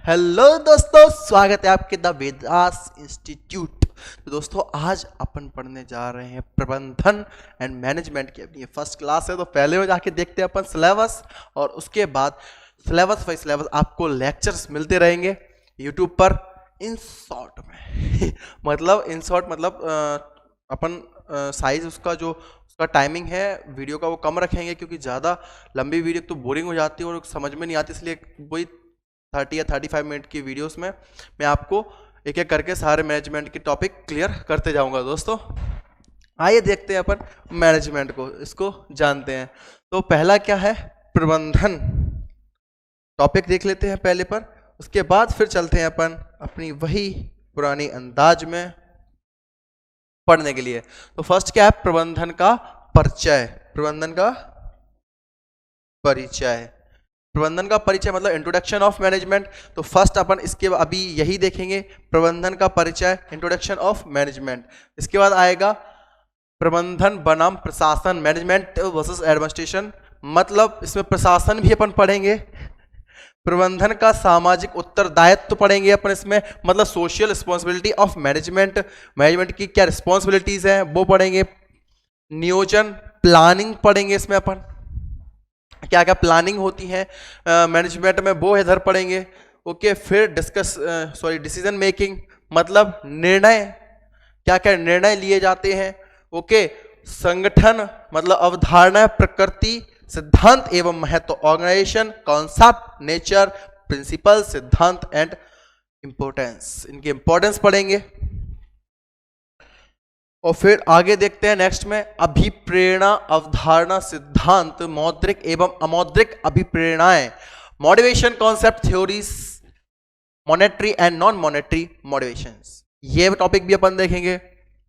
Hello दोस्तों, स्वागत है आपके द वेदास इंस्टीट्यूट। तो दोस्तों आज अपन पढ़ने जा रहे हैं प्रबंधन एंड मैनेजमेंट की। अपनी ये फर्स्ट क्लास है तो पहले में जाके देखते हैं अपन सिलेबस, और उसके बाद सिलेबस बाई सिलेबस आपको लेक्चर्स मिलते रहेंगे यूट्यूब पर इन शॉर्ट में मतलब इन शॉर्ट मतलब अपन साइज उसका जो उसका टाइमिंग है वीडियो का वो कम रखेंगे, क्योंकि ज़्यादा लंबी वीडियो तो बोरिंग हो जाती है और समझ में नहीं आती, इसलिए वही 30 या 35 मिनट की वीडियोस में मैं आपको एक एक करके सारे मैनेजमेंट के टॉपिक क्लियर करते जाऊंगा। दोस्तों आइए देखते हैं अपन मैनेजमेंट को, इसको जानते हैं। तो पहला क्या है, प्रबंधन टॉपिक देख लेते हैं पहले पर, उसके बाद फिर चलते हैं अपन अपनी वही पुरानी अंदाज में पढ़ने के लिए। तो फर्स्ट क्या है, प्रबंधन का परिचय। प्रबंधन का परिचय, प्रबंधन का परिचय मतलब इंट्रोडक्शन ऑफ मैनेजमेंट। तो फर्स्ट अपन इसके अभी यही देखेंगे, प्रबंधन का परिचय, इंट्रोडक्शन ऑफ मैनेजमेंट। इसके बाद आएगा प्रबंधन बनाम प्रशासन, मैनेजमेंट वर्सेस एडमिनिस्ट्रेशन, मतलब इसमें प्रशासन भी अपन पढ़ेंगे। प्रबंधन का सामाजिक उत्तरदायित्व पढ़ेंगे अपन इसमें, मतलब social responsibility of management, management की क्या रिस्पॉन्सिबिलिटीज हैं वो पढ़ेंगे। नियोजन प्लानिंग पढ़ेंगे इसमें अपन, क्या क्या प्लानिंग होती है मैनेजमेंट में वो इधर पढ़ेंगे। ओके, फिर डिसीजन मेकिंग, मतलब निर्णय, क्या क्या निर्णय लिए जाते हैं। ओके, संगठन मतलब अवधारणा, प्रकृति, सिद्धांत एवं महत्व, ऑर्गेनाइजेशन, कॉन्सेप्ट, नेचर, प्रिंसिपल, सिद्धांत एंड इंपॉर्टेंस, इनकी इंपॉर्टेंस पढ़ेंगे। और फिर आगे देखते हैं नेक्स्ट में, अभिप्रेरणा, अवधारणा, सिद्धांत, मौद्रिक एवं अमौद्रिक अभिप्रेरणाएं, motivation, concept, theories, monetary and non monetary motivations, ये टॉपिक भी अपन देखेंगे।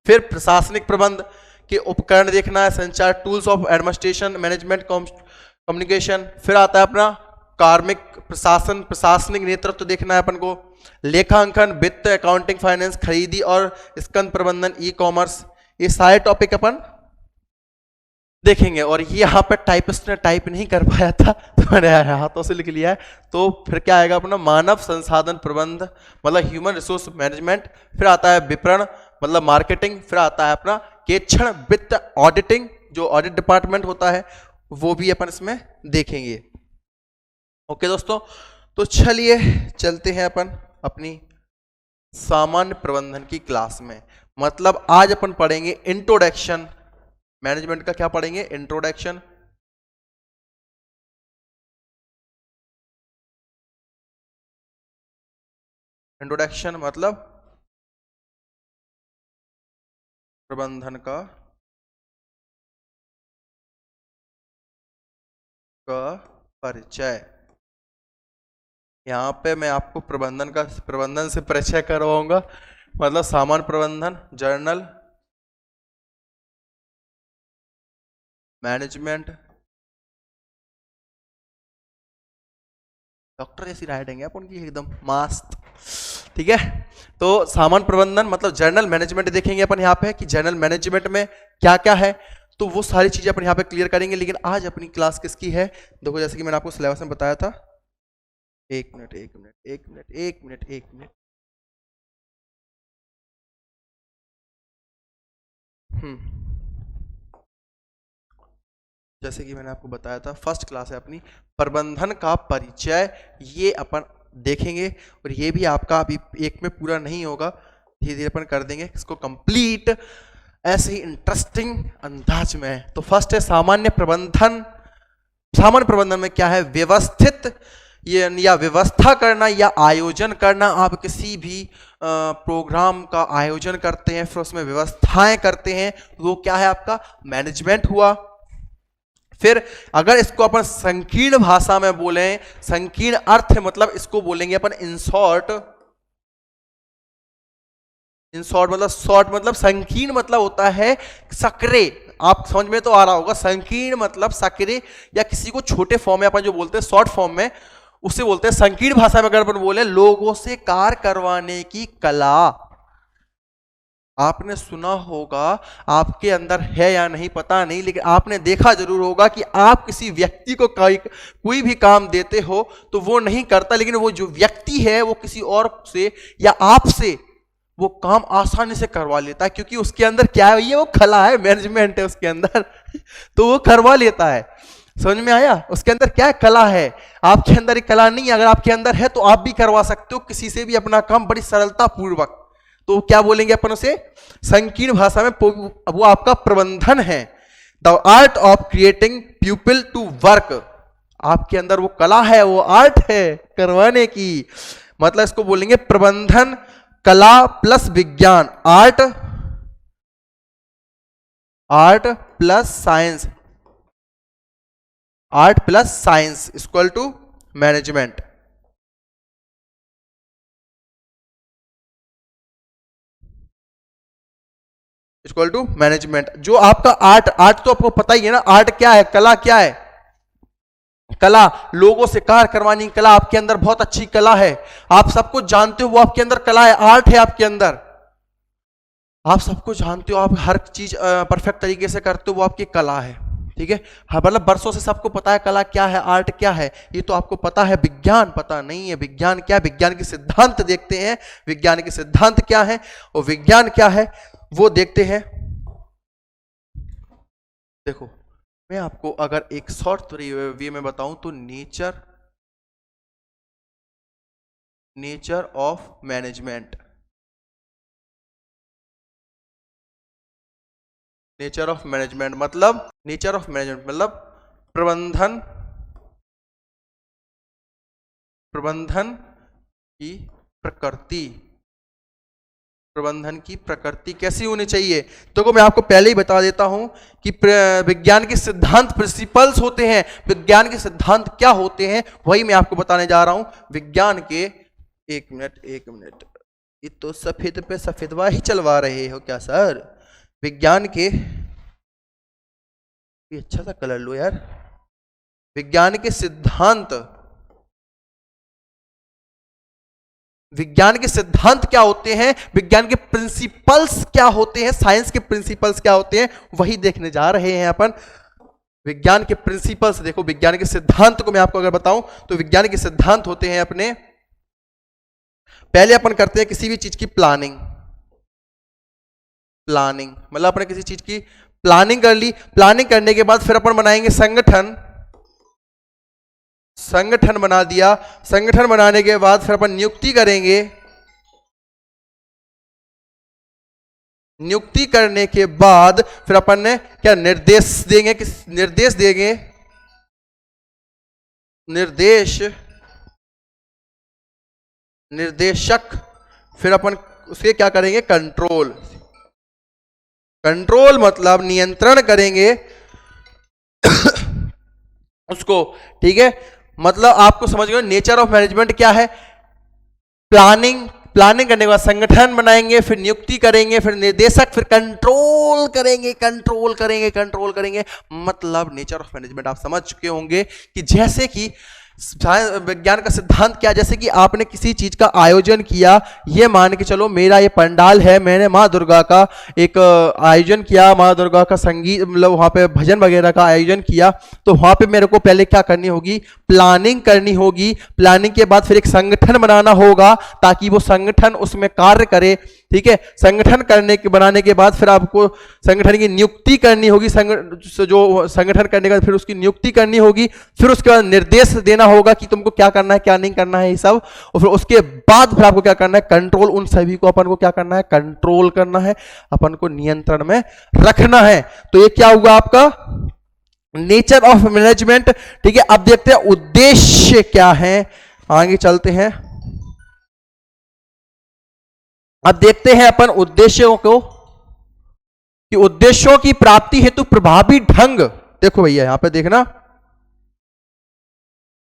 फिर प्रशासनिक प्रबंध के उपकरण देखना है, संचार, tools of administration, management, communication. फिर आता है अपना कार्मिक प्रशासन, प्रशासनिक नेतृत्व देखना है अपन को, लेखांकन, वित्त, अकाउंटिंग, फाइनेंस, खरीदी और स्कंद प्रबंधन, ई कॉमर्स, ये सारे टॉपिक अपन देखेंगे। और ये यहाँ पे टाइपिस्ट ने टाइप नहीं कर पाया था तो मैंने हाथों से लिख लिया है। तो फिर क्या आएगा अपना मानव संसाधन प्रबंध, मतलब ह्यूमन रिसोर्स मैनेजमेंट। फिर आता है विपणन मतलब मार्केटिंग। फिर आता है अपना केक्षण वित्त, ऑडिटिंग, जो ऑडिट डिपार्टमेंट होता है वो भी अपन इसमें देखेंगे। ओके दोस्तों, तो चलिए चलते हैं अपन अपनी सामान्य प्रबंधन की क्लास में। मतलब आज अपन पढ़ेंगे इंट्रोडक्शन, मैनेजमेंट का क्या पढ़ेंगे, इंट्रोडक्शन। इंट्रोडक्शन मतलब प्रबंधन का परिचय। यहाँ पे मैं आपको प्रबंधन से परिचय करवाऊंगा, मतलब सामान्य प्रबंधन, जर्नल मैनेजमेंट, डॉक्टर जैसी राइटिंग है अपन की एकदम मस्त, ठीक है। तो सामान्य प्रबंधन मतलब जर्नल मैनेजमेंट देखेंगे अपन यहाँ पे कि जर्नल मैनेजमेंट में क्या क्या है, तो वो सारी चीजें अपन यहाँ पे क्लियर करेंगे। लेकिन आज अपनी क्लास किसकी है, देखो जैसे कि मैंने आपको सिलेबस में बताया था, एक मिनट एक मिनट एक मिनट एक मिनट एक मिनट, जैसे कि मैंने आपको बताया था फर्स्ट क्लास है अपनी प्रबंधन का परिचय, ये अपन देखेंगे। और ये भी आपका अभी एक में पूरा नहीं होगा, धीरे धीरे अपन कर देंगे इसको कंप्लीट ऐसे ही इंटरेस्टिंग अंदाज में। तो फर्स्ट है सामान्य प्रबंधन। सामान्य प्रबंधन में क्या है, व्यवस्थित ये या व्यवस्था करना या आयोजन करना। आप किसी भी प्रोग्राम का आयोजन करते हैं, फिर उसमें व्यवस्थाएं करते हैं, वो क्या है आपका मैनेजमेंट हुआ। फिर अगर इसको अपन संकीर्ण भाषा में बोले, संकीर्ण अर्थ मतलब इसको बोलेंगे अपन इन शॉर्ट। इन शॉर्ट मतलब शॉर्ट मतलब संकीर्ण मतलब होता है सक्रे, आप समझ में तो आ रहा होगा। संकीर्ण मतलब सक्रे, या किसी को छोटे फॉर्म में अपन जो बोलते हैं शॉर्ट फॉर्म में उसे बोलते हैं संकीर्ण भाषा में। अगर अपन बोले लोगों से कार्य करवाने की कला, आपने सुना होगा, आपके अंदर है या नहीं पता नहीं, लेकिन आपने देखा जरूर होगा कि आप किसी व्यक्ति को कोई भी काम देते हो तो वो नहीं करता, लेकिन वो जो व्यक्ति है वो किसी और से या आपसे वो काम आसानी से करवा लेता है, क्योंकि उसके अंदर क्या है, ये वो कला है, मैनेजमेंट है उसके अंदर तो वो करवा लेता है। समझ में आया? उसके अंदर क्या कला है, आपके अंदर एक कला नहीं है। अगर आपके अंदर है तो आप भी करवा सकते हो किसी से भी अपना काम बड़ी सरलता पूर्वक। तो क्या बोलेंगे अपन उसे, संकीर्ण भाषा में वो आपका प्रबंधन है। The art of creating people to work, आपके अंदर वो कला है, वो आर्ट है करवाने की, मतलब इसको बोलेंगे प्रबंधन कला प्लस विज्ञान, art plus science, art plus science equal to management. Equal to management. जो आपका आर्ट तो आपको पता ही है ना, आर्ट क्या है, कला क्या है, कला लोगों से कार्य करवाने की कला, आपके अंदर बहुत अच्छी कला है, आप सब कुछ जानते हो, वो आपके अंदर कला है, आर्ट है आपके अंदर, आप सब कुछ जानते हो, आप हर चीज परफेक्ट तरीके से करते हो, वो आपकी कला है। ठीक है, हाँ, मतलब बरसों से सबको पता है कला क्या है, आर्ट क्या है, ये तो आपको पता है। विज्ञान पता नहीं है, विज्ञान क्या है, विज्ञान के सिद्धांत देखते हैं, विज्ञान के सिद्धांत क्या है और विज्ञान क्या है वो देखते हैं। देखो, मैं आपको अगर एक शॉर्ट वे में बताऊं तो nature of management, nature of management मतलब प्रबंधन की प्रकृति, प्रबंधन की प्रकृति कैसी होनी चाहिए। तो मैं आपको पहले ही बता देता हूं कि विज्ञान के सिद्धांत प्रिंसिपल्स होते हैं, विज्ञान के सिद्धांत क्या होते हैं वही मैं आपको बताने जा रहा हूं। विज्ञान के एक मिनट, ये तो सफेद पे सफेदवा ही चलवा रहे हो क्या सर? विज्ञान के, ये अच्छा सा कलर लो यार। विज्ञान के सिद्धांत, विज्ञान के सिद्धांत क्या होते हैं, विज्ञान के प्रिंसिपल्स क्या होते हैं, साइंस के प्रिंसिपल्स क्या होते हैं, वही देखने जा रहे हैं अपन। विज्ञान के प्रिंसिपल्स देखो, विज्ञान के सिद्धांत को मैं आपको अगर बताऊं तो विज्ञान के सिद्धांत होते हैं अपने, पहले अपन करते हैं किसी भी चीज की प्लानिंग मतलब अपने किसी चीज की प्लानिंग कर ली, प्लानिंग करने के बाद फिर अपन बनाएंगे संगठन बना दिया, संगठन बनाने के बाद फिर अपन नियुक्ति करेंगे, नियुक्ति करने के बाद फिर अपन ने क्या निर्देश देंगे, निर्देशक, फिर अपन उसे क्या करेंगे, कंट्रोल मतलब नियंत्रण करेंगे उसको। ठीक है, मतलब आपको समझ गए नेचर ऑफ मैनेजमेंट क्या है। प्लानिंग करने के बाद संगठन बनाएंगे, फिर नियुक्ति करेंगे, फिर निर्देशक, फिर कंट्रोल करेंगे। मतलब नेचर ऑफ मैनेजमेंट आप समझ चुके होंगे कि जैसे कि विज्ञान का सिद्धांत क्या, जैसे कि आपने किसी चीज का आयोजन किया, ये मान के चलो मेरा ये पंडाल है, मैंने माँ दुर्गा का एक आयोजन किया, माँ दुर्गा का संगीत मतलब वहां पे भजन वगैरह का आयोजन किया, तो वहां पे मेरे को पहले क्या करनी होगी, प्लानिंग करनी होगी। प्लानिंग के बाद फिर एक संगठन बनाना होगा ताकि वो संगठन उसमें कार्य करे। ठीक है, संगठन बनाने के बाद फिर आपको संगठन की नियुक्ति करनी होगी, जो संगठन करने के बाद फिर उसकी नियुक्ति करनी होगी, फिर उसके बाद निर्देश देना होगा कि तुमको क्या करना है क्या नहीं करना है ये सब, और फिर उसके बाद फिर आपको क्या करना है, कंट्रोल, उन सभी को अपन को क्या करना है, कंट्रोल करना है, अपन को नियंत्रण में रखना है। तो ये क्या हुआ आपका नेचर ऑफ मैनेजमेंट। ठीक है, अब देखते हैं उद्देश्य क्या है, आगे चलते हैं। अब देखते हैं अपन उद्देश्यों को कि उद्देश्यों की प्राप्ति हेतु प्रभावी ढंग, देखो भैया यहां पे देखना,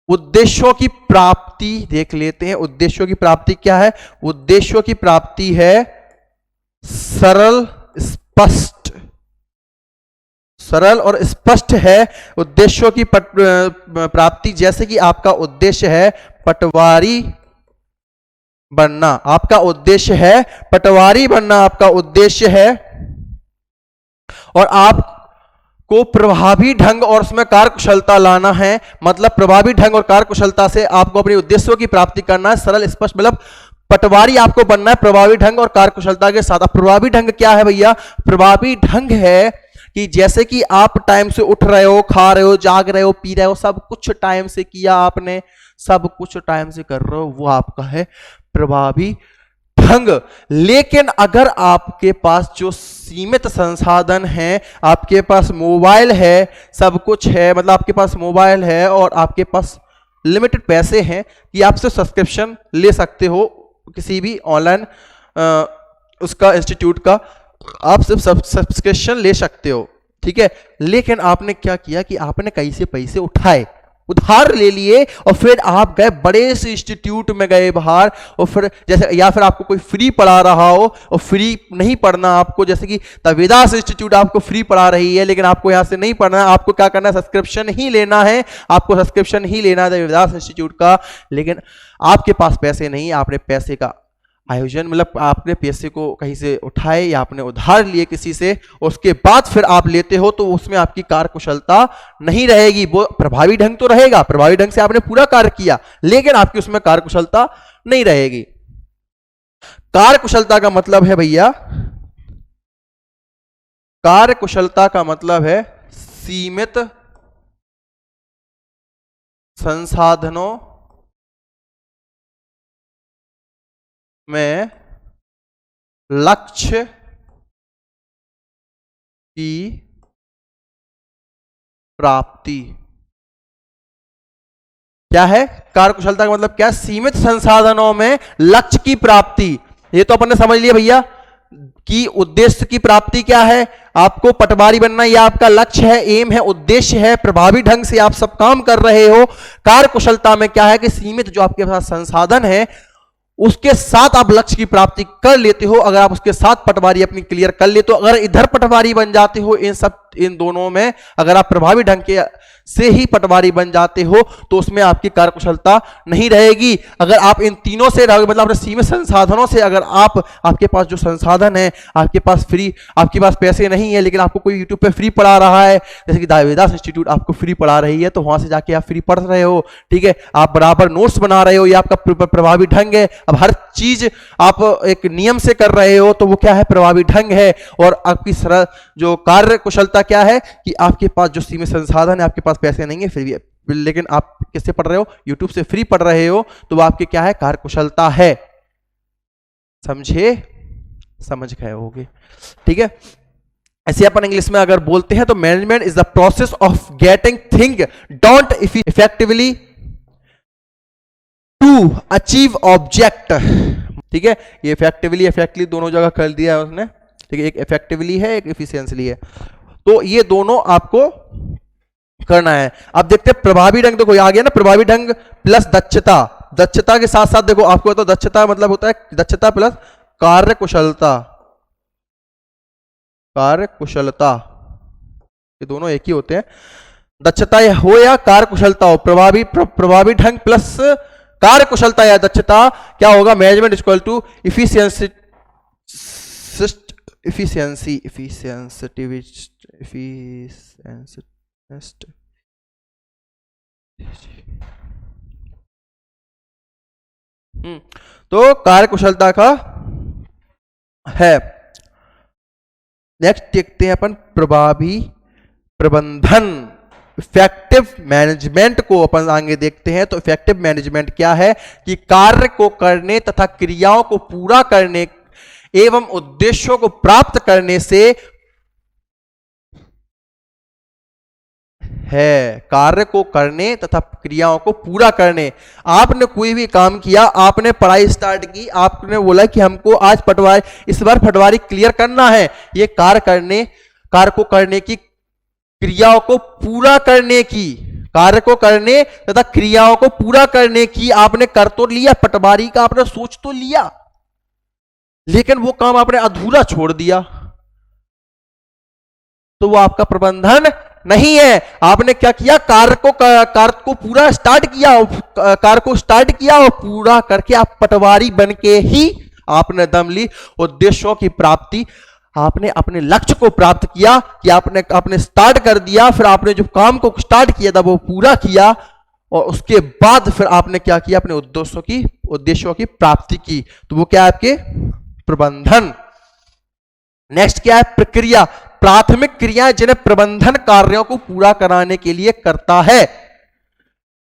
उद्देश्यों की प्राप्ति देख लेते हैं। उद्देश्यों की प्राप्ति क्या है, उद्देश्यों की प्राप्ति है सरल और स्पष्ट है उद्देश्यों की प्राप्ति। जैसे कि आपका उद्देश्य है पटवारी बनना आपका उद्देश्य है, पटवारी बनना आपका उद्देश्य है, और आपको प्रभावी ढंग और उसमें कार्यकुशलता लाना है। मतलब प्रभावी ढंग और कार्यकुशलता से आपको अपने उद्देश्यों की प्राप्ति करना है। सरल स्पष्ट, मतलब पटवारी आपको बनना है प्रभावी ढंग और कार्यकुशलता के साथ। अब प्रभावी ढंग क्या है भैया? प्रभावी ढंग है कि जैसे कि आप टाइम से उठ रहे हो, खा रहे हो, जाग रहे हो, पी रहे हो, सब कुछ टाइम से किया आपने, सब कुछ टाइम से कर रहे हो, वो आपका है प्रभावी ढंग। लेकिन अगर आपके पास जो सीमित संसाधन हैं, आपके पास मोबाइल है, सब कुछ है, मतलब आपके पास मोबाइल है और आपके पास लिमिटेड पैसे हैं कि आप सिर्फ सब्सक्रिप्शन ले सकते हो किसी भी ऑनलाइन उसका इंस्टीट्यूट का, आप सिर्फ सब्सक्रिप्शन ले सकते हो, ठीक है। लेकिन आपने क्या किया कि आपने कहीं से पैसे उठाए, उधार ले लिए, और फिर आप गए बड़े से इंस्टीट्यूट में गए बाहर, और फिर जैसे, या फिर आपको कोई फ्री पढ़ा रहा हो और फ्री नहीं पढ़ना आपको, जैसे कि तवेदास इंस्टीट्यूट आपको फ्री पढ़ा रही है, लेकिन आपको यहां से नहीं पढ़ना है, आपको क्या करना है? सब्सक्रिप्शन ही लेना है, आपको सब्सक्रिप्शन ही लेना है तवेदास इंस्टीट्यूट का। लेकिन आपके पास पैसे नहीं, आपने पैसे का आयोजन, मतलब आपने पैसे को कहीं से उठाए या आपने उधार लिए किसी से, उसके बाद फिर आप लेते हो, तो उसमें आपकी कार्यकुशलता नहीं रहेगी। वो प्रभावी ढंग तो रहेगा, प्रभावी ढंग से आपने पूरा कार्य किया, लेकिन आपकी उसमें कार्यकुशलता नहीं रहेगी। कार्यकुशलता का मतलब है भैया, कार्यकुशलता का मतलब है सीमित संसाधनों में लक्ष्य की प्राप्ति। क्या है कार्यकुशलता का मतलब? क्या? सीमित संसाधनों में लक्ष्य की प्राप्ति। ये तो अपन ने समझ लिया भैया कि उद्देश्य की प्राप्ति क्या है, आपको पटवारी बनना, यह आपका लक्ष्य है, एम है, उद्देश्य है, प्रभावी ढंग से आप सब काम कर रहे हो। कार्यकुशलता में क्या है कि सीमित जो आपके पास संसाधन है उसके साथ आप लक्ष्य की प्राप्ति कर लेते हो। अगर आप उसके साथ पटवारी अपनी क्लियर कर लेते हो, अगर इधर पटवारी बन जाते हो, इन दोनों में अगर आप प्रभावी ढंग के से ही पटवारी बन जाते हो, तो उसमें आपकी कार्यकुशलता नहीं रहेगी। अगर आप इन तीनों से रहोगे, मतलब अपने सीमित संसाधनों से, अगर आपके पास जो संसाधन है, आपके पास फ्री, आपके पास पैसे नहीं है, लेकिन आपको कोई यूट्यूब पे फ्री पढ़ा रहा है, जैसे कि तवेदास इंस्टीट्यूट आपको फ्री पढ़ा रही है, तो वहां से जाके आप फ्री पढ़ रहे हो, ठीक है, आप बराबर नोट्स बना रहे हो, ये आपका प्रभावी ढंग है। अब हर चीज आप एक नियम से कर रहे हो, तो वो क्या है? प्रभावी ढंग है। और आपकी सरल जो कार्य कुशलता क्या है कि आपके पास जो सीमित संसाधन है, आपके पास पैसे नहीं है, फिर भी, लेकिन आप किससे पढ़ रहे हो? यूट्यूब से फ्री पढ़ रहे हो, तो वो आपके क्या है? कार्य कुशलता है। समझे? समझ गए होगे, ठीक है। ऐसे अपन इंग्लिश में अगर बोलते हैं तो management is the process of getting thing don't effectively to achieve object, ठीक है। ये इफेक्टिवली दोनों जगह कर दिया है उसने, ठीक है। एक इफेक्टिवली है, एक इफिशियंटली है, तो ये दोनों आपको करना है। अब देखते हैं प्रभावी ढंग, देखो आ गया ना, प्रभावी ढंग प्लस दक्षता। दक्षता के साथ साथ देखो आपको तो दक्षता मतलब होता है दक्षता प्लस कार्य कुशलता। कार्य कुशलता ये दोनों एक ही होते हैं। दक्षता हो या कार्य कुशलता हो, प्रभावी ढंग प्लस कार्य कुशलता या दक्षता क्या होगा? मैनेजमेंट इक्वल टू इफिशियंसी तो कार्य कुशलता का है। नेक्स्ट देखते हैं अपन प्रभावी प्रबंधन, इफेक्टिव मैनेजमेंट को अपन आगे देखते हैं। तो इफेक्टिव मैनेजमेंट क्या है कि कार्य को करने तथा क्रियाओं को पूरा करने एवं उद्देश्यों को प्राप्त करने से है। कार्य को करने तथा क्रियाओं को पूरा करने, आपने कोई भी काम किया, आपने पढ़ाई स्टार्ट की, आपने बोला कि हमको आज पटवारी, इस बार पटवारी क्लियर करना है, ये कार्य को करने की, क्रियाओं को पूरा करने की, कार्य को करने तथा क्रियाओं को पूरा करने की आपने कर तो लिया, पटवारी का आपने सोच तो लिया, लेकिन वो काम आपने अधूरा छोड़ दिया, तो वो आपका प्रबंधन नहीं है। आपने क्या किया, कार्य को पूरा स्टार्ट किया, कार्य को स्टार्ट किया और पूरा करके आप पटवारी बन के ही आपने दम ली। उद्देश्यों की प्राप्ति, आपने अपने लक्ष्य को प्राप्त किया कि आपने स्टार्ट कर दिया, फिर आपने जो काम को स्टार्ट किया था वो पूरा किया और उसके बाद फिर आपने क्या किया, अपने उद्देश्यों की प्राप्ति की। तो वो क्या है, आपके प्रबंधन। नेक्स्ट क्या है, प्रक्रिया। प्राथमिक क्रियाएं जिन्हें प्रबंधन कार्यों को पूरा कराने के लिए करता है।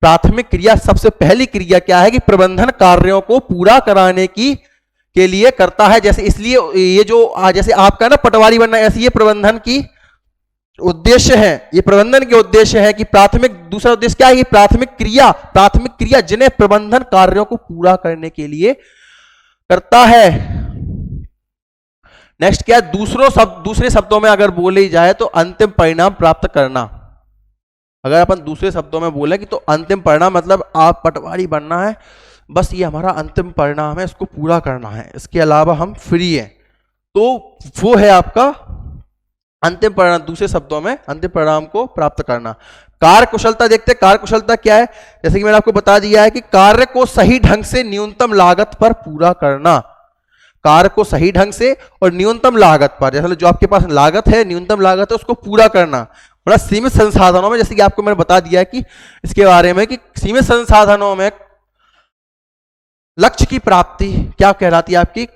प्राथमिक क्रिया, सबसे पहली क्रिया क्या है कि प्रबंधन कार्यों को पूरा कराने के लिए करता है। जैसे इसलिए ये जो जैसे आपका ना पटवारी बनना, ऐसे ये प्रबंधन की उद्देश्य है, ये प्रबंधन के उद्देश्य है कि दूसरा उद्देश्य क्या है, कि प्राथमिक क्रिया जिन्हें प्रबंधन कार्यों को पूरा करने के लिए करता है। नेक्स्ट क्या है, दूसरे शब्दों में अगर बोले जाए तो अंतिम परिणाम प्राप्त करना। अगर अपन दूसरे शब्दों में बोले कि तो अंतिम परिणाम मतलब आप पटवारी बनना है, बस ये हमारा अंतिम परिणाम है, इसको पूरा करना है, इसके अलावा हम फ्री हैं, तो वो है आपका अंतिम परिणाम। दूसरे शब्दों में अंतिम परिणाम को प्राप्त करना। कार्य कुशलता देखते हैं, कार्य कुशलता क्या है, जैसे कि मैंने आपको बता दिया है कि कार्य को सही ढंग से न्यूनतम लागत पर पूरा करना। कार्य को सही ढंग से और न्यूनतम लागत पर, जैसे जो आपके पास लागत है, न्यूनतम लागत है, उसको पूरा करना। बड़ा सीमित संसाधनों में, जैसे कि आपको मैंने बता दिया है कि इसके बारे में कि सीमित संसाधनों में लक्ष्य की प्राप्ति क्या कहलाती है, आपकी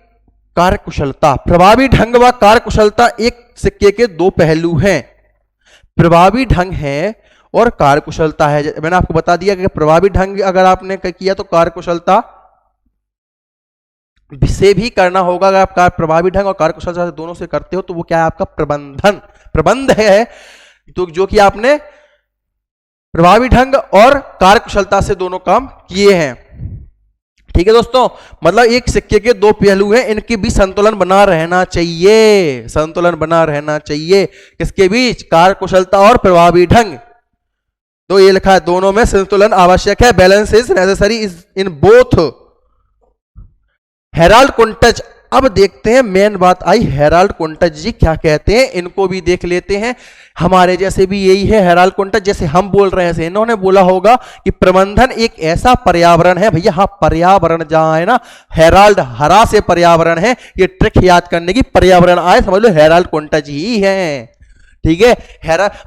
कार्य कुशलता। प्रभावी ढंग व कार्य कुशलता एक सिक्के के दो पहलू हैं। प्रभावी ढंग है और कार्य कुशलता है। मैंने आपको बता दिया कि प्रभावी ढंग अगर आपने किया तो कार्य कुशलता से भी करना होगा। अगर आप प्रभावी ढंग और कार्य कुशलता से दोनों से करते हो तो वो क्या है, आपका प्रबंध है। तो जो कि आपने प्रभावी ढंग और कार्य कुशलता से दोनों काम किए हैं। ठीक है दोस्तों, मतलब एक सिक्के के दो पहलू हैं, इनके बीच संतुलन बना रहना चाहिए, संतुलन बना रहना चाहिए। किसके बीच, कार्य कुशलता और प्रभावी ढंग। तो ये लिखा है, दोनों में संतुलन आवश्यक है, balance is necessary in both. Harold Koontz, अब देखते हैं मेन बात आई, हेराल्ड कुंटज जी क्या कहते हैं, इनको भी देख लेते हैं। हमारे जैसे भी यही है हेराल्ड कुंटज, जैसे हम बोल रहे हैं इन्होंने बोला होगा कि प्रबंधन एक ऐसा पर्यावरण है। भैया हाँ, पर्यावरण जहां है ना, हेराल्ड हरा से पर्यावरण है, ये ट्रिक याद करने की, पर्यावरण आए समझ लो हेराल्ड कुंटज ही है। ठीक है,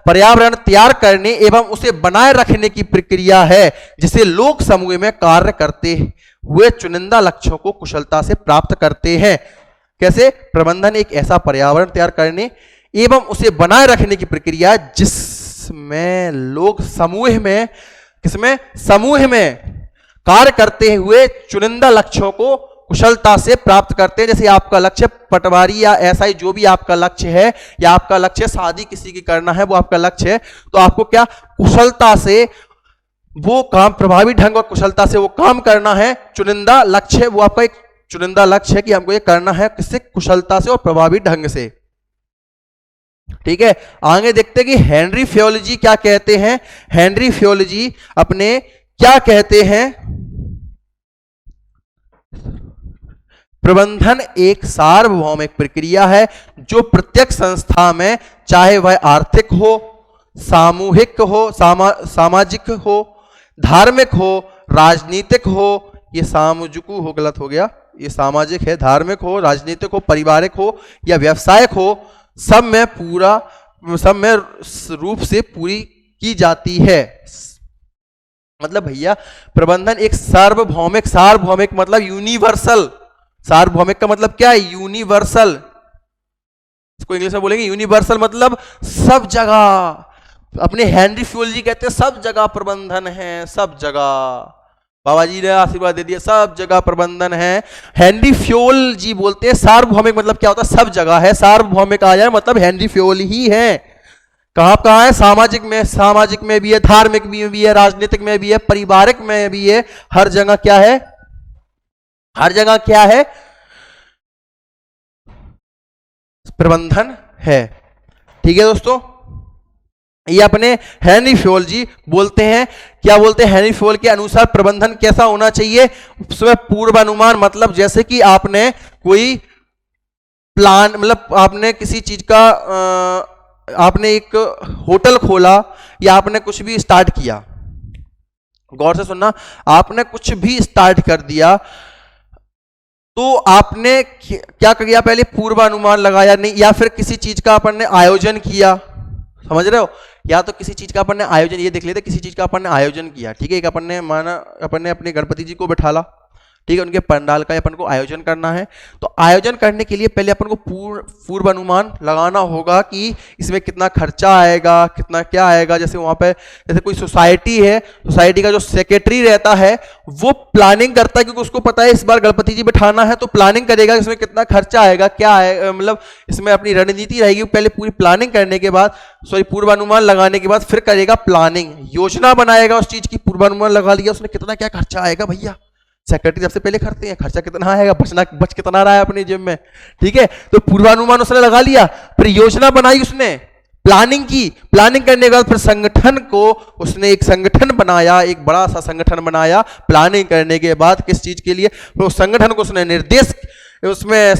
पर्यावरण तैयार करने एवं उसे बनाए रखने की प्रक्रिया है जिसे लोग समूह में कार्य करते हुए चुनिंदा लक्ष्यों को कुशलता से प्राप्त करते हैं। कैसे, प्रबंधन एक ऐसा पर्यावरण तैयार करने एवं उसे बनाए रखने की प्रक्रिया जिसमें लोग समूह में कार्य करते हुए चुनिंदा लक्ष्यों को कुशलता से प्राप्त करते हैं। जैसे आपका लक्ष्य पटवारी या एसआई जो भी आपका लक्ष्य है, या आपका लक्ष्य शादी किसी की करना है, वो आपका लक्ष्य है, तो आपको क्या कुशलता से वो काम, प्रभावी ढंग और कुशलता से वो काम करना है। चुनिंदा लक्ष्य, वो आपका एक चुनिंदा लक्ष्य है कि हमको ये करना है, किससे, कुशलता से और प्रभावी ढंग से। ठीक है, आगे देखते हैं कि हेनरी फ्योल जी क्या कहते हैं। हेनरी फ्योल जी अपने क्या कहते हैं, प्रबंधन एक सार्वभौमिक प्रक्रिया है जो प्रत्येक संस्था में, चाहे वह आर्थिक हो, सामूहिक हो, सामाजिक हो, धार्मिक हो, राजनीतिक हो, ये सामाजिकु हो, गलत हो गया, ये सामाजिक है, धार्मिक हो, राजनीतिक हो, पारिवारिक हो या व्यावसायिक हो, सब में रूप से पूरी की जाती है। मतलब भैया प्रबंधन एक सार्वभौमिक मतलब यूनिवर्सल, सार्वभौमिक का मतलब क्या है, यूनिवर्सल। इसको इंग्लिश में बोलेंगे यूनिवर्सल, मतलब सब जगह। अपने हेनरी फ्योल जी कहते हैं सब जगह प्रबंधन है, सब जगह। बाबा जी ने आशीर्वाद दे दिया, सब जगह प्रबंधन है। हेनरी फ्योल जी बोलते हैं सार्वभौमिक मतलब क्या होता है, सब जगह है। सार्वभौमिक आ जाए मतलब हेनरी फ्योल ही है। कहाँ है, सामाजिक में भी है, धार्मिक में भी है, राजनीतिक में भी है, पारिवारिक में भी है, हर जगह क्या है, हर जगह क्या है, प्रबंधन है। ठीक है दोस्तों, ये अपने हेनरी फ्योल जी बोलते हैं, क्या बोलते हैं, हेनरी फ्योल के अनुसार प्रबंधन कैसा होना चाहिए, उसमें पूर्वानुमान, मतलब जैसे कि आपने कोई प्लान, मतलब आपने किसी चीज का आपने एक होटल खोला या आपने कुछ भी स्टार्ट किया, गौर से सुनना, आपने कुछ भी स्टार्ट कर दिया तो आपने क्या किया, पहले पूर्वानुमान लगाया नहीं, या फिर किसी चीज का अपन ने आयोजन किया, समझ रहे हो, या तो किसी चीज का अपन ने आयोजन, ये देख लेते किसी चीज का अपन ने आयोजन किया, ठीक है, एक अपन ने माना अपन ने अपने गणपति जी को बैठाला, ठीक है, उनके पंडाल का अपन को आयोजन करना है, तो आयोजन करने के लिए पहले अपन को पूर्व अनुमान लगाना होगा कि इसमें कितना खर्चा आएगा, कितना क्या आएगा। जैसे वहां पे जैसे कोई सोसाइटी है, सोसाइटी का जो सेक्रेटरी रहता है वो प्लानिंग करता है, क्योंकि उसको पता है इस बार गणपति जी बैठाना है, तो प्लानिंग करेगा इसमें कितना खर्चा आएगा, क्या आएगा, मतलब इसमें अपनी रणनीति रहेगी, पहले पूरी प्लानिंग करने के बाद, सॉरी पूर्वानुमान लगाने के बाद फिर करेगा प्लानिंग, योजना बनाएगा उस चीज की, पूर्वानुमान लगा लिया उसने कितना क्या खर्चा आएगा, भैया सेक्रेटरी सबसे पहले करते हैं खर्चा कितना आएगा, बच कितना रहा है अपनी जेब में, ठीक है, तो पूर्वानुमान उसने लगा लिया, फिर योजना बनाई उसने, प्लानिंग की, प्लानिंग करने के बाद फिर संगठन को उसने एक संगठन बनाया, एक बड़ा सा संगठन बनाया प्लानिंग करने के बाद, किस चीज के लिए, तो उस संगठन को उसने निर्देश, उसमें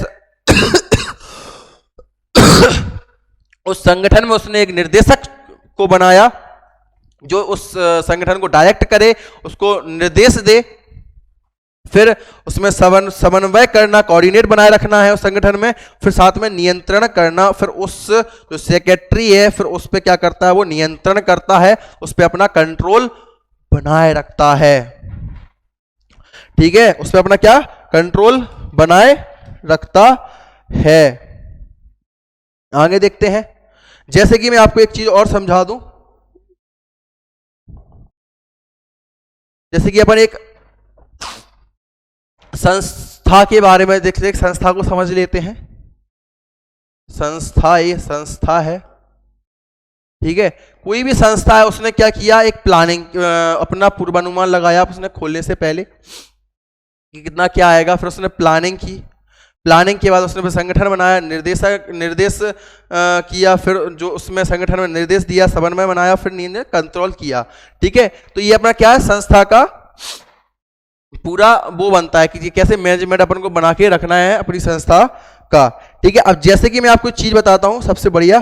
उस संगठन में उसने एक निर्देशक को बनाया जो उस संगठन को डायरेक्ट करे, उसको निर्देश दे, फिर उसमें समन्वय करना, कोऑर्डिनेट बनाए रखना है उस संगठन में, फिर साथ में नियंत्रण करना, फिर उस जो सेक्रेटरी है फिर उस पे क्या करता है, वो नियंत्रण करता है, उस पे अपना कंट्रोल बनाए रखता है, ठीक है, उस पे अपना क्या कंट्रोल बनाए रखता है। आगे देखते हैं, जैसे कि मैं आपको एक चीज और समझा दूं, जैसे कि अपन एक संस्था के बारे में देखते हैं, संस्था को समझ लेते हैं, संस्था, ये संस्था है, ठीक है, कोई भी संस्था है, उसने क्या किया, एक प्लानिंग, अपना पूर्वानुमान लगाया उसने खोलने से पहले कि कितना क्या आएगा, फिर उसने प्लानिंग की, प्लानिंग के बाद उसने संगठन बनाया, निर्देश किया, फिर जो उसमें संगठन में निर्देश दिया, समन्वय बनाया, फिर कंट्रोल किया, ठीक है, तो ये अपना क्या है, संस्था का पूरा वो बनता है कि कैसे मैनेजमेंट अपन को बना के रखना है अपनी संस्था का, ठीक है। अब जैसे कि मैं आपको एक चीज बताता हूं सबसे बढ़िया,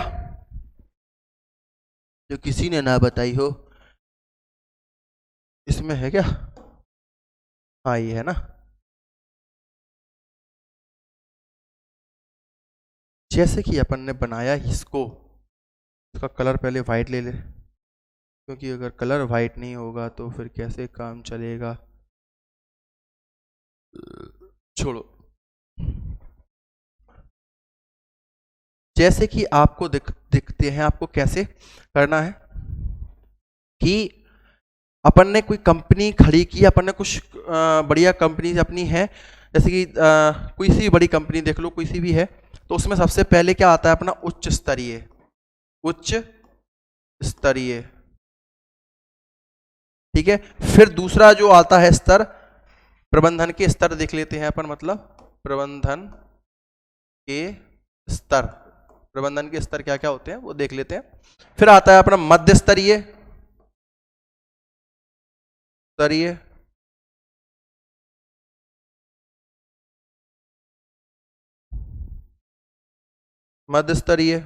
जो किसी ने ना बताई हो, इसमें है क्या, हाँ ये है ना, जैसे कि अपन ने बनाया इसको, इसका कलर पहले वाइट ले ले, क्योंकि अगर कलर वाइट नहीं होगा तो फिर कैसे काम चलेगा, छोड़ो। जैसे कि आपको दिखते हैं, आपको कैसे करना है कि अपन ने कोई कंपनी खड़ी की, अपन ने कुछ बढ़िया कंपनी अपनी है, जैसे कि कोई सी बड़ी कंपनी देख लो, कोई सी भी है, तो उसमें सबसे पहले क्या आता है अपना उच्च स्तरीय, उच्च स्तरीय, ठीक है, फिर दूसरा जो आता है स्तर, प्रबंधन के स्तर देख लेते हैं अपन, मतलब प्रबंधन के स्तर, प्रबंधन के स्तर क्या क्या होते हैं वो देख लेते हैं, फिर आता है अपना मध्य स्तरीय, स्तरीय, मध्य स्तरीय,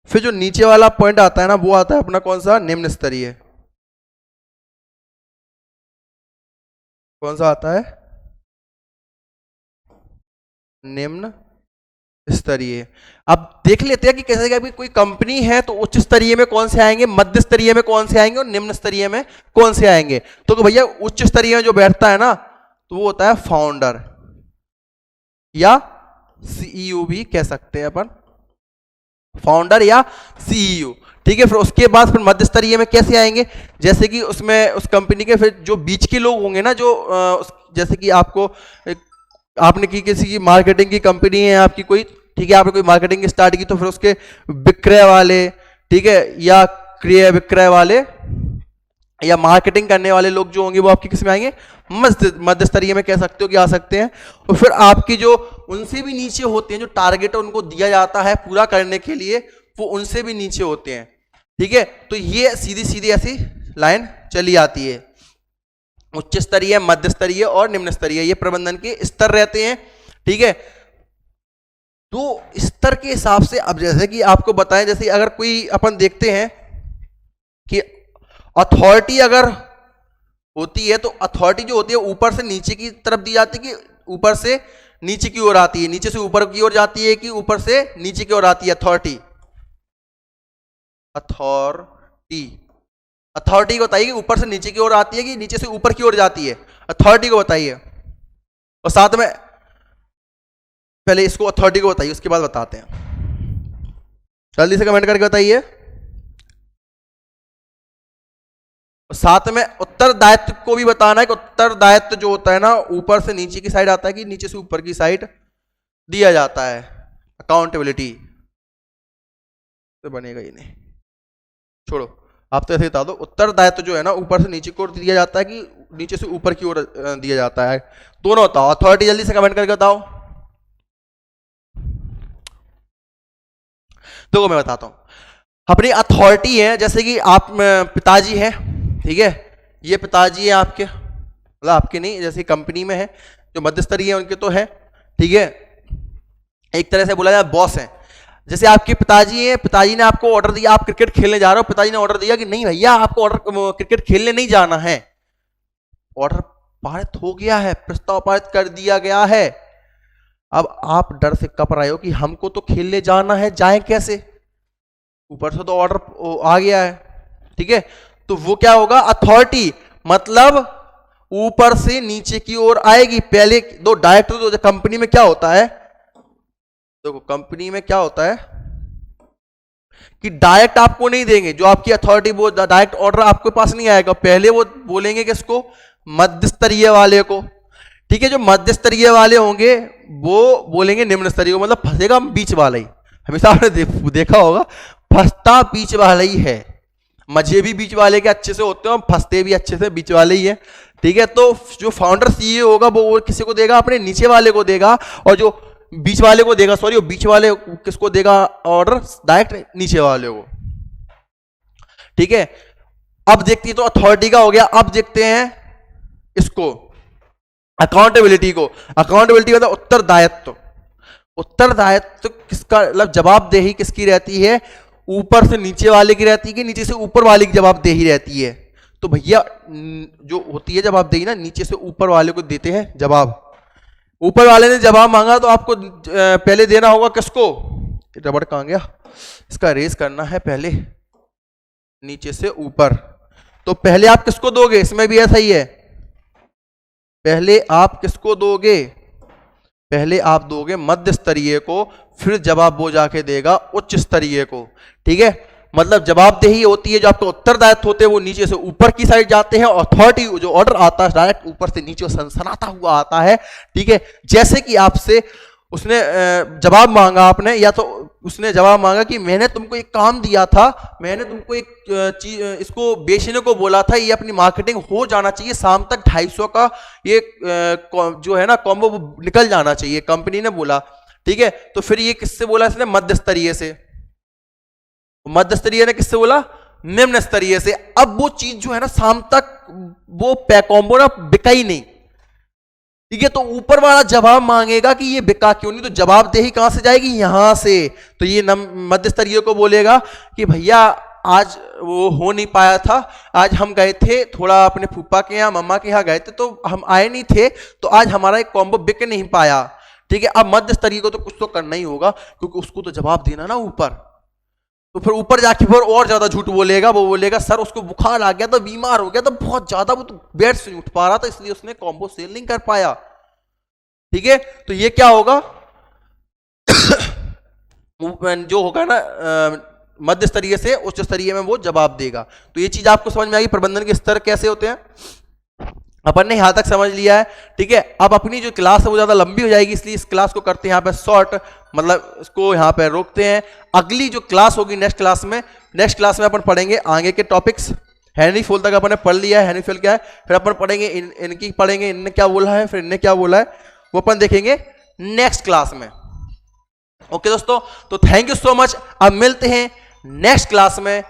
फिर जो नीचे वाला पॉइंट आता है ना वो आता है अपना कौन सा, निम्न स्तरीय, कौन सा आता है, निम्न स्तरीय। अब देख लेते हैं कि कैसे क्या, कोई कंपनी है तो उच्च स्तरीय में कौन से आएंगे, मध्य स्तरीय में कौन से आएंगे और निम्न स्तरीय में कौन से आएंगे, तो भैया उच्च स्तरीय में जो बैठता है ना तो वो होता है फाउंडर, या सीईओ भी कह सकते हैं अपन, फाउंडर या सीईओ, ठीक है। फिर उसके बाद फिर मध्य स्तरीय में कैसे आएंगे, जैसे कि उसमें उस कंपनी के फिर जो बीच के लोग होंगे ना, जो जैसे कि आपको आपने की किसी की मार्केटिंग की कंपनी है आपकी कोई, ठीक है, आपने कोई मार्केटिंग स्टार्ट की, तो फिर उसके विक्रय वाले, ठीक है, या क्रय विक्रय वाले या मार्केटिंग करने वाले लोग जो होंगे वो आपके किस में आएंगे, मध्य स्तरीय में कह सकते हो कि आ सकते हैं। और फिर आपकी जो उनसे भी नीचे होते हैं, जो टारगेट उनको दिया जाता है पूरा करने के लिए, वो उनसे भी नीचे होते हैं, ठीक है। तो ये सीधी सीधी ऐसी लाइन चली आती है, उच्च स्तरीय, मध्य स्तरीय और निम्न स्तरीय, ये प्रबंधन के स्तर रहते हैं, ठीक है। तो स्तर के हिसाब से अब जैसे कि आपको बताएं, जैसे अगर कोई अपन देखते हैं कि अथॉरिटी अगर होती है तो अथॉरिटी जो होती है ऊपर से नीचे की तरफ दी जाती है कि ऊपर से नीचे की ओर आती है, नीचे से ऊपर की ओर जाती है कि ऊपर से नीचे की ओर आती है? अथॉरिटी अथॉरिटी को बताइए कि ऊपर से नीचे की ओर आती है कि नीचे से ऊपर की ओर जाती है? अथॉरिटी को बताइए। और साथ में पहले इसको अथॉरिटी को बताइए, उसके बाद बताते हैं। जल्दी से कमेंट करके बताइए। साथ में उत्तरदायित्व को भी बताना है कि उत्तरदायित्व जो होता है ना ऊपर से नीचे की साइड आता है कि नीचे से ऊपर की साइड दिया जाता है? अकाउंटेबिलिटी तो बनेगा ही नहीं, छोड़ो, आप तो ऐसे बता दो। उत्तरदायित्व जो है ना ऊपर से नीचे की ओर दिया जाता है कि नीचे से ऊपर की ओर दिया जाता है? दोनों बताओ। अथॉरिटी जल्दी से कमेंट करके बताओ। देखो मैं बताता हूं, अपनी अथॉरिटी है, जैसे कि आप पिताजी हैं, ठीक है, ये पिताजी है आपके, मतलब आपके नहीं, जैसे कंपनी में है जो मध्यस्तरीय है उनके तो है, ठीक है, एक तरह से बोला जाए बॉस है। जैसे आपके पिताजी हैं, पिताजी ने आपको ऑर्डर दिया, आप क्रिकेट खेलने जा रहे हो, पिताजी ने ऑर्डर दिया कि नहीं भैया आपको ऑर्डर क्रिकेट खेलने नहीं जाना है, ऑर्डर पारित हो गया है, प्रस्ताव पारित कर दिया गया है। अब आप डर से कप रहे हो कि हमको तो खेलने जाना है, जाए कैसे, ऊपर से तो ऑर्डर आ गया है, ठीक है। तो वो क्या होगा? अथॉरिटी, मतलब ऊपर से नीचे की ओर आएगी। पहले दो डायरेक्टर, तो कंपनी में क्या होता है, देखो कंपनी में क्या होता है कि डायरेक्ट आपको नहीं देंगे, जो आपकी अथॉरिटी वो डायरेक्ट ऑर्डर आपके पास नहीं आएगा, पहले वो बोलेंगे किसको? मध्य स्तरीय वाले को, ठीक है। जो मध्य स्तरीय वाले होंगे वो बोलेंगे निम्न स्तरीय को, मतलब फंसेगा बीच वाला ही। हमेशा आपने देखा होगा फंसता बीच वाला ही है। मजे भी बीच वाले के अच्छे से होते हैं और फंसते भी अच्छे से बीच वाले ही है, ठीक है। तो जो फाउंडर सीईओ होगा वो किसी को देगा? अपने नीचे वाले को देगा, और जो बीच वाले को देगा, सॉरी, वो बीच वाले किसको देगा ऑर्डर? डायरेक्ट नीचे वाले को, ठीक है। अब देखती है तो अथॉरिटी का हो गया। अब देखते हैं इसको, अकाउंटेबिलिटी को। अकाउंटेबिलिटी मतलब उत्तरदायित्व। उत्तरदायित्व किसका, मतलब जवाबदेही किसकी रहती है? ऊपर से नीचे वाले की रहती है कि नीचे से ऊपर वाले की जवाबदेही रहती है? तो भैया जो होती है जवाबदेही ना, नीचे से ऊपर वाले को देते हैं जवाब। ऊपर वाले ने जवाब मांगा तो आपको पहले देना होगा किसको? रबड़ कहां गया? इसका रेस करना है पहले नीचे से ऊपर। तो पहले आप किसको दोगे? इसमें भी ऐसा ही है, पहले आप किसको दोगे? पहले आप दोगे मध्य स्तरीय को, फिर जवाब वो जाके देगा उच्च स्तरीय को, ठीक है। मतलब जवाबदेही होती है, जो आपके उत्तरदायित्व होते हैं वो नीचे से ऊपर की साइड जाते हैं, अथॉरिटी जो ऑर्डर आता है डायरेक्ट ऊपर से नीचे सनसनाता हुआ आता है, ठीक है। जैसे कि आपसे उसने जवाब मांगा, आपने, या तो उसने जवाब मांगा कि मैंने तुमको एक काम दिया था, मैंने तुमको एक चीज इसको बेचने को बोला था, ये अपनी मार्केटिंग हो जाना चाहिए, शाम तक 250 का ये जो है ना कॉम्बो निकल जाना चाहिए, कंपनी ने बोला, ठीक है। तो फिर ये किससे बोला इसने? मध्य स्तरीय से। मध्य स्तरीय ने किससे बोला? निम्न स्तरीय से। अब वो चीज जो है ना शाम तक वो कॉम्बो ना बिका ही नहीं, ठीक है। तो ऊपर वाला जवाब मांगेगा कि ये बिका क्यों नहीं, तो जवाबदेही कहां से जाएगी? यहां से। तो ये मध्य स्तरीय को बोलेगा कि भैया आज वो हो नहीं पाया था, आज हम गए थे थोड़ा अपने फूफा के यहाँ मम्मा के यहाँ गए थे तो हम आए नहीं थे, तो आज हमारा एक कॉम्बो बिक नहीं पाया, ठीक है। अब मध्य स्तरीय को तो कुछ तो करना ही होगा, क्योंकि उसको तो जवाब देना ना ऊपर। तो फिर ऊपर जाके फिर और ज्यादा झूठ बोलेगा, वो बोलेगा सर उसको बुखार आ गया था, बीमार हो गया था बहुत ज्यादा, वो तो बेड से नहीं उठ पा रहा था, इसलिए उसने कॉम्बो सेल नहीं कर पाया, ठीक है। तो ये क्या होगा? जो होगा ना मध्य स्तरीय से उच्च स्तरीय में वो जवाब देगा। तो ये चीज आपको समझ में आएगी प्रबंधन के स्तर कैसे होते हैं, अपन ने यहां तक समझ लिया है, ठीक है। अब अपनी जो क्लास है वो ज्यादा लंबी हो जाएगी, इसलिए इस क्लास को करते हैं यहाँ पे शॉर्ट, मतलब इसको यहाँ पे रोकते हैं। अगली जो क्लास होगी नेक्स्ट क्लास में अपन पढ़ेंगे आगे के टॉपिक्स। हेनरी फूल तक अपन ने पढ़ लिया है, हेनरी फूल क्या है, फिर अपन पढ़ेंगे इनकी पढ़ेंगे, इनने क्या बोला है, फिर इनने क्या बोला है, वो अपन देखेंगे नेक्स्ट क्लास में। ओके दोस्तों, तो थैंक यू सो मच। अब मिलते हैं नेक्स्ट क्लास में।